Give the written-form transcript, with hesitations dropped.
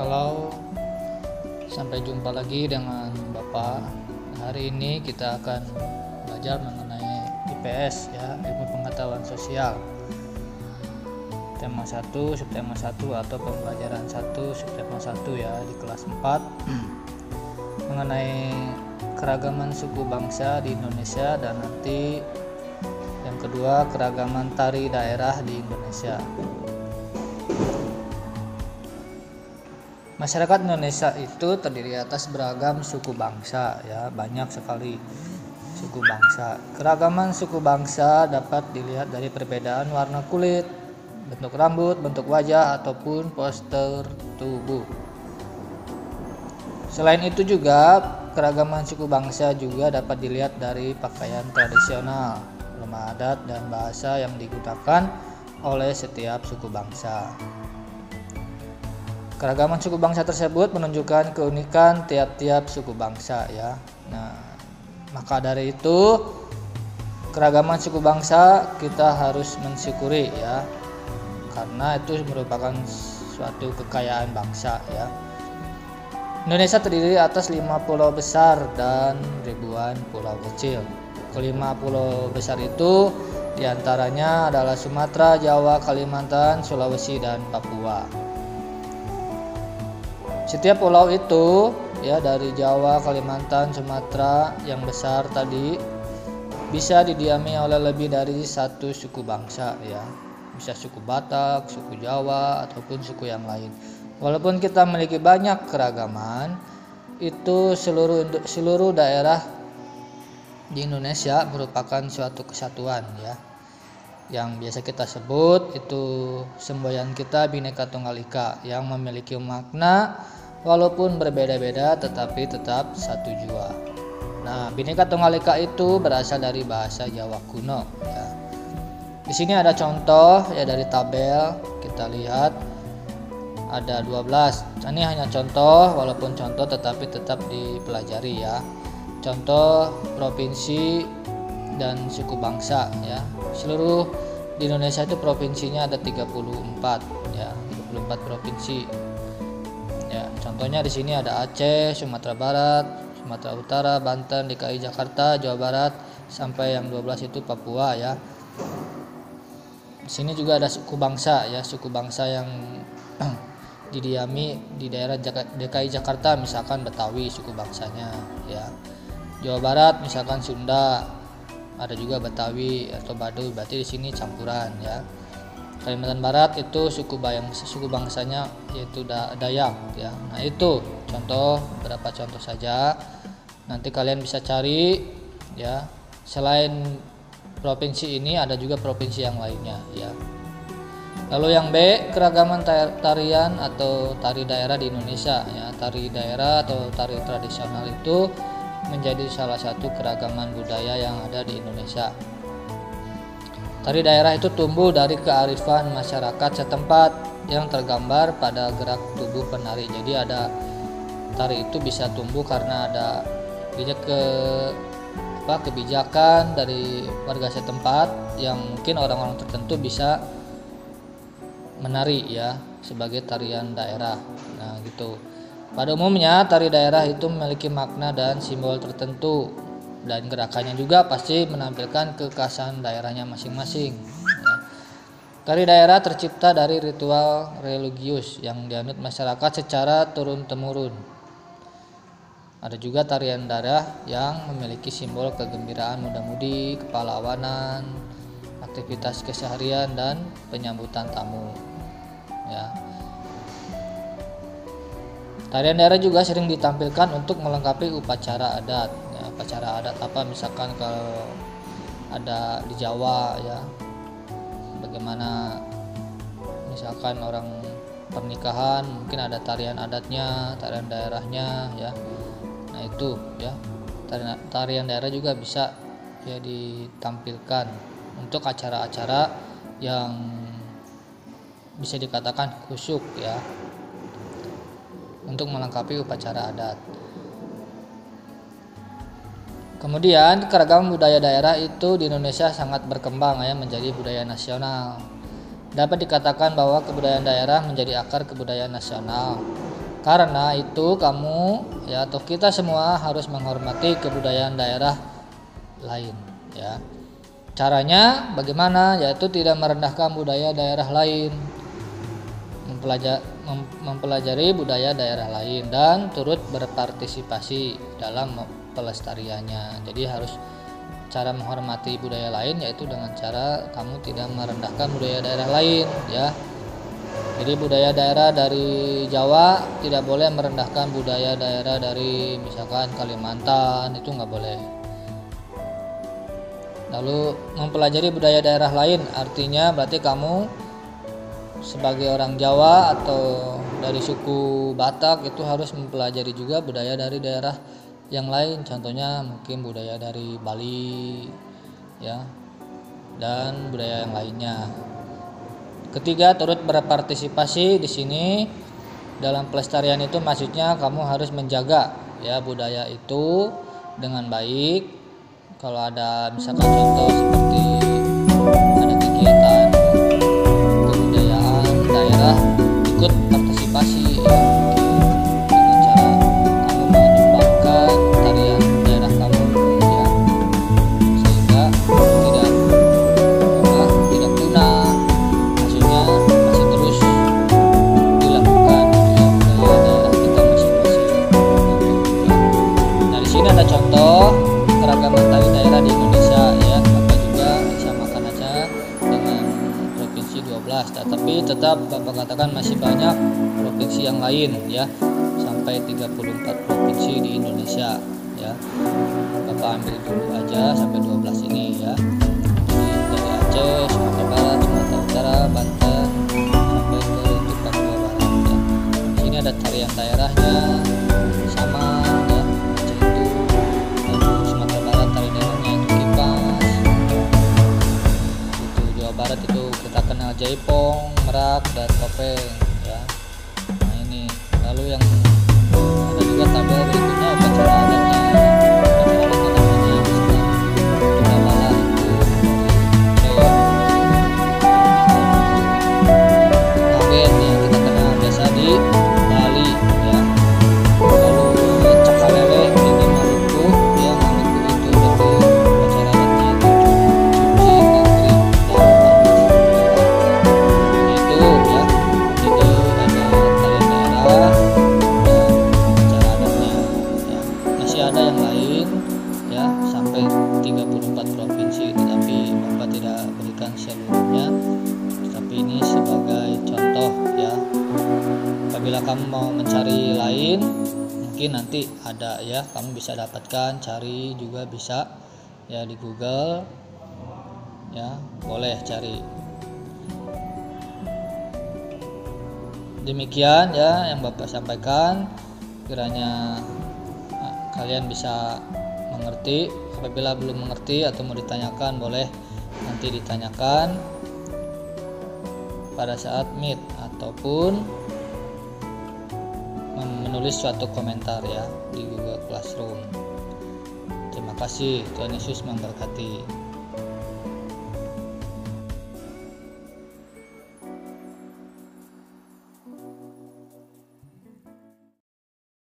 Halo, sampai jumpa lagi dengan Bapak. Hari ini kita akan belajar mengenai IPS ya, ilmu pengetahuan sosial. Tema 1, subtema 1 atau pembelajaran 1, subtema 1 ya di kelas 4 mengenai keragaman suku bangsa di Indonesia, dan nanti yang kedua keragaman tari daerah di Indonesia. Masyarakat Indonesia itu terdiri atas beragam suku bangsa ya, banyak sekali suku bangsa. Keragaman suku bangsa dapat dilihat dari perbedaan warna kulit, bentuk rambut, bentuk wajah ataupun postur tubuh. Selain itu juga keragaman suku bangsa juga dapat dilihat dari pakaian tradisional, rumah adat dan bahasa yang digunakan oleh setiap suku bangsa. Keragaman suku bangsa tersebut menunjukkan keunikan tiap-tiap suku bangsa ya. Nah, maka dari itu keragaman suku bangsa kita harus mensyukuri ya, karena itu merupakan suatu kekayaan bangsa ya. Indonesia terdiri atas 5 pulau besar dan ribuan pulau kecil. Kelima pulau besar itu diantaranya adalah Sumatera, Jawa, Kalimantan, Sulawesi, dan Papua. Setiap pulau itu ya, dari Jawa, Kalimantan, Sumatera yang besar tadi bisa didiami oleh lebih dari satu suku bangsa ya. Bisa suku Batak, suku Jawa ataupun suku yang lain. Walaupun kita memiliki banyak keragaman, itu seluruh daerah di Indonesia merupakan suatu kesatuan ya. Yang biasa kita sebut itu semboyan kita Bhinneka Tunggal Ika, yang memiliki makna walaupun berbeda-beda tetapi tetap satu jua. Nah, Bhinneka Tunggal Ika itu berasal dari bahasa Jawa kuno ya. Di sini ada contoh ya, dari tabel kita lihat ada 12. Ini hanya contoh, walaupun contoh tetapi tetap dipelajari ya. Contoh provinsi dan suku bangsa ya. Seluruh di Indonesia itu provinsinya ada 34 ya, 34 provinsi. Ya, contohnya di sini ada Aceh, Sumatera Barat, Sumatera Utara, Banten, DKI Jakarta, Jawa Barat, sampai yang 12 itu Papua ya. Di sini juga ada suku bangsa ya, suku bangsa yang didiami di daerah DKI Jakarta, misalkan Betawi suku bangsanya ya. Jawa Barat misalkan Sunda, ada juga Betawi atau Baduy, berarti di sini campuran ya. Kalimantan Barat itu suku bangsanya yaitu Dayak ya. Nah, itu contoh, beberapa contoh saja. Nanti kalian bisa cari ya. Selain provinsi ini ada juga provinsi yang lainnya ya. Lalu yang B, keragaman tarian atau tari daerah di Indonesia ya. Tari daerah atau tari tradisional itu menjadi salah satu keragaman budaya yang ada di Indonesia. Tari daerah itu tumbuh dari kearifan masyarakat setempat yang tergambar pada gerak tubuh penari. Jadi ada tari itu bisa tumbuh karena ada kebijakan dari warga setempat yang mungkin orang-orang tertentu bisa menari ya sebagai tarian daerah. Nah, gitu. Pada umumnya tari daerah itu memiliki makna dan simbol tertentu, dan gerakannya juga pasti menampilkan kekhasan daerahnya masing-masing ya. Tari daerah tercipta dari ritual religius yang dianut masyarakat secara turun-temurun. Ada juga tarian daerah yang memiliki simbol kegembiraan muda-mudi, kepahlawanan, aktivitas keseharian, dan penyambutan tamu ya. Tarian daerah juga sering ditampilkan untuk melengkapi upacara adat ya. Upacara adat apa, misalkan kalau ada di Jawa ya, bagaimana misalkan orang pernikahan mungkin ada tarian adatnya, tarian daerahnya ya. Nah, itu ya, tarian daerah juga bisa ya ditampilkan untuk acara-acara yang bisa dikatakan khusyuk ya, untuk melengkapi upacara adat. Kemudian keragaman budaya daerah itu di Indonesia sangat berkembang ya, menjadi budaya nasional. Dapat dikatakan bahwa kebudayaan daerah menjadi akar kebudayaan nasional. Karena itu kamu ya atau kita semua harus menghormati kebudayaan daerah lain ya. Caranya bagaimana? Yaitu tidak merendahkan budaya daerah lain, mempelajari budaya daerah lain dan turut berpartisipasi dalam pelestariannya. Jadi harus cara menghormati budaya lain yaitu dengan cara kamu tidak merendahkan budaya daerah lain ya. Jadi budaya daerah dari Jawa tidak boleh merendahkan budaya daerah dari misalkan Kalimantan, itu nggak boleh. Lalu mempelajari budaya daerah lain artinya berarti kamu sebagai orang Jawa atau dari suku Batak itu harus mempelajari juga budaya dari daerah yang lain, contohnya mungkin budaya dari Bali ya dan budaya yang lainnya. Ketiga, turut berpartisipasi di sini dalam pelestarian itu maksudnya kamu harus menjaga ya budaya itu dengan baik. Kalau ada misalkan contoh seperti ada kegiatan kebudayaan daerah, ikut partisipasi ya, dengan cara kamu menyumbangkan tarian daerah kamu ya, sehingga tidak punah, maksudnya masih terus dilakukan ya, budaya daerah kita masing-masing ya. Nah di sini ada contoh keragaman tari daerah di Indonesia ya, Bapak juga samakan aja dengan provinsi 12, tetapi tetap Bapak katakan masih banyak provinsi yang lain ya, sampai 34 provinsi di Indonesia ya. Bapak ambil dulu aja sampai 12 ini ya. Jadi dari Aceh, Sumatera Barat, Sumatera Utara, Banten sampai ke Papua Barat ya. Di sini ada tarian daerahnya sama ya. Barat itu kita kenal jaipong, merak, dan topeng ya. Nah ini lalu yang ada juga tabel berikutnya upacara adatnya. Ngaben yang kita kenal biasa di Bali ya. Lalu cakalele ini Maluku ya, Maluku itu berarti upacara adatnya itu cuci negeri ada yang lain ya sampai 34 provinsi, tetapi Bapak tidak berikan seluruhnya, tapi ini sebagai contoh ya. Apabila kamu mau mencari lain mungkin nanti ada ya, kamu bisa dapatkan, cari juga bisa ya di Google ya, boleh cari. Demikian ya yang Bapak sampaikan, kiranya kalian bisa mengerti. Apabila belum mengerti atau mau ditanyakan boleh nanti ditanyakan pada saat meet ataupun menulis suatu komentar ya di Google Classroom. Terima kasih, Tuhan Yesus memberkati.